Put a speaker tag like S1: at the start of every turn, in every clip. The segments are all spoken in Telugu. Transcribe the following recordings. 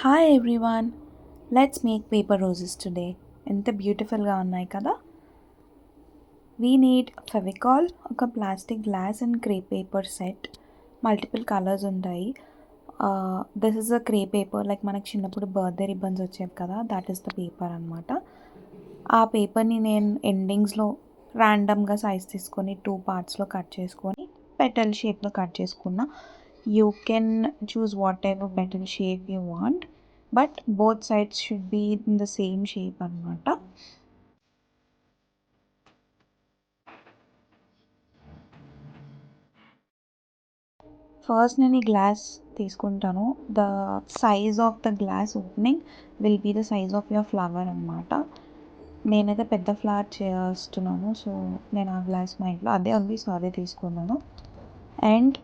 S1: Hi everyone, let's make paper roses today. ఎంత బ్యూటిఫుల్గా ఉన్నాయి కదా. వీ నీడ్ ఫెవికాల్, ఒక plastic glass and crepe paper set. Multiple colours ఉంటాయి. This is a crepe paper, like మనకు చిన్నప్పుడు బర్త్డే రిబ్బన్స్ వచ్చేది కదా, దాట్ ఈస్ ద పేపర్ అనమాట. ఆ పేపర్ని నేను ఎండింగ్స్లో ర్యాండమ్గా సైజ్ తీసుకొని 2 పార్ట్స్లో కట్ చేసుకొని పెటల్ షేప్లో కట్ చేసుకున్నా. You can choose whatever petal shape you want, but both sides should be in the same shape అనమాట. ఫస్ట్ నేను ఈ గ్లాస్ తీసుకుంటాను. The size of the glass opening will be the size of your flower అనమాట. నేనైతే పెద్ద ఫ్లవర్ చేస్తున్నాను, సో నేను ఆ గ్లాస్ మా ఇంట్లో అదే ఉంది, సో అదే తీసుకున్నాను. And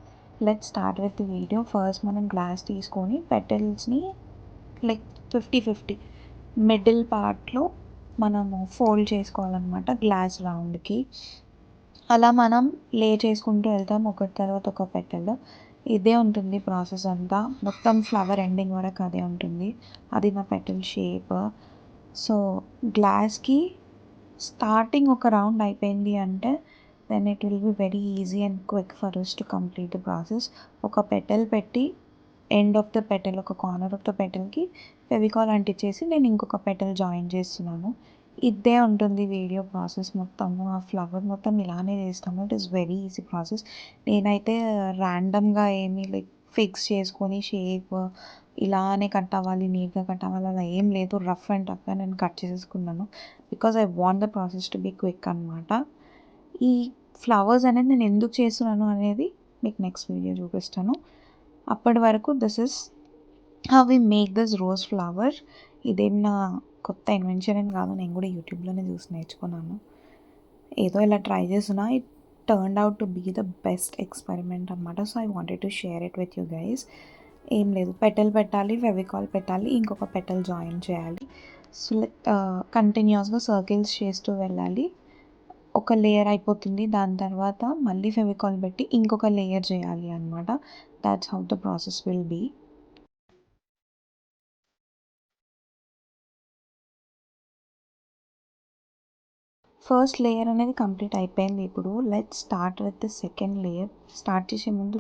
S1: let start with the video. First మనం గ్లాస్ తీసుకొని పెటల్స్ని లైక్ 50-50 మిడిల్ పార్ట్లో మనము ఫోల్డ్ చేసుకోవాలన్నమాట గ్లాస్ రౌండ్కి. అలా మనం లే చేసుకుంటూ వెళ్తాం ఒకటి తర్వాత ఒక పెటల్. ఇదే ఉంటుంది ప్రాసెస్ అంతా, మొత్తం ఫ్లవర్ ఎండింగ్ వరకు అదే ఉంటుంది. అది నా పెటల్ షేప్. సో గ్లాస్కి స్టార్టింగ్ ఒక రౌండ్ అయిపోయింది అంటే then it will be very easy and quick for us to complete the process. ఒక పెటల్ పెట్టి ఎండ్ ఆఫ్ ద పెటల్, ఒక కార్నర్ ఆఫ్ ద పెటల్కి ఫెవికాల్ అంటించేసి నేను ఇంకొక పెటల్ జాయిన్ చేస్తున్నాను. ఇదే ఉంటుంది వీడియో ప్రాసెస్ మొత్తము. ఆ ఫ్లవర్ మొత్తం ఇలానే చేస్తాము. It is very easy process. నేనైతే ర్యాండమ్గా ఏమీ లైక్ ఫిక్స్ చేసుకొని షేప్ ఇలానే కట్ అవ్వాలి, నీట్గా కట్ అవ్వాలి అలా ఏం లేదు. రఫ్ అండ్ టఫ్గా నేను కట్ చేసేసుకున్నాను because I want the process to be quick అనమాట. ఈ ఫ్లవర్స్ అనేది నేను ఎందుకు చేస్తున్నాను అనేది మీకు నెక్స్ట్ వీడియో చూపిస్తాను. అప్పటి వరకు this is how we make this rose flower. ఇదేం నా కొత్త ఇన్వెన్షన్ అని కాదు, నేను కూడా యూట్యూబ్లోనే చూసి నేర్చుకున్నాను. ఏదో ఇలా ట్రై చేస్తున్నా. It turned out to be the best experiment అనమాట. So I wanted to share it with you guys. ఏం లేదు, పెటల్ పెట్టాలి, ఫెవికాల్ పెట్టాలి, ఇంకొక పెటల్ జాయిన్ చేయాలి. సో కంటిన్యూస్గా సర్కిల్స్ చేస్తూ వెళ్ళాలి. ఒక లేయర్ అయిపోతుంది, దాని తర్వాత మళ్ళీ ఫెవికాల్ పెట్టి ఇంకొక లేయర్ చేయాలి అనమాట. That's how the process will be. First layer అనేది కంప్లీట్ అయిపోయింది. ఇప్పుడు let start with the second layer. Start చేసే ముందు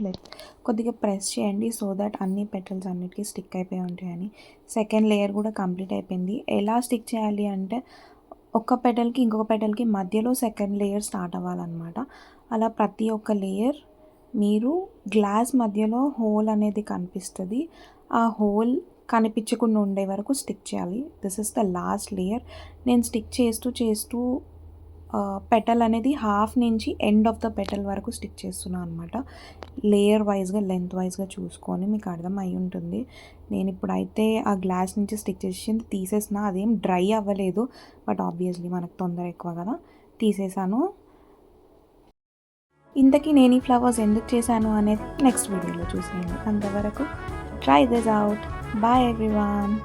S1: కొద్దిగా ప్రెస్ చేయండి సో దట్ అన్ని పెటల్స్ అన్నిటికీ స్టిక్ అయిపోయి ఉంటాయని. సెకండ్ లేయర్ కూడా కంప్లీట్ అయిపోయింది. ఎలా స్టిక్ చేయాలి అంటే ఒక పెటల్కి ఇంకొక పెటల్కి మధ్యలో సెకండ్ లేయర్ స్టార్ట్ అవ్వాలన్నమాట. అలా ప్రతి ఒక్క లేయర్ మీరు గ్లాస్ మధ్యలో హోల్ అనేది కనిపిస్తుంది, ఆ హోల్ కనిపించకుండా ఉండే వరకు స్టిక్ చేయాలి. This is the last layer. నేను స్టిక్ చేస్తూ పెటల్ అనేది హాఫ్ నుంచి ఎండ్ ఆఫ్ ద పెటల్ వరకు స్టిక్ చేస్తున్నాను అనమాట. లేయర్ వైజ్గా లెంత్ వైజ్గా చూసుకొని మీకు అర్థం అయి ఉంటుంది. నేను ఇప్పుడైతే ఆ గ్లాస్ నుంచి స్టిక్ చేసి తీసేసిన, అదేం డ్రై అవ్వలేదు, బట్ ఆబ్వియస్లీ మనకు తొందర ఎక్కువ కదా, తీసేసాను. ఇంతకీ నేను ఈ ఫ్లవర్స్ ఎందుకు చేశాను అనేది నెక్స్ట్ వీడియోలో చూసేయండి. అంతవరకు try this out. Bye everyone.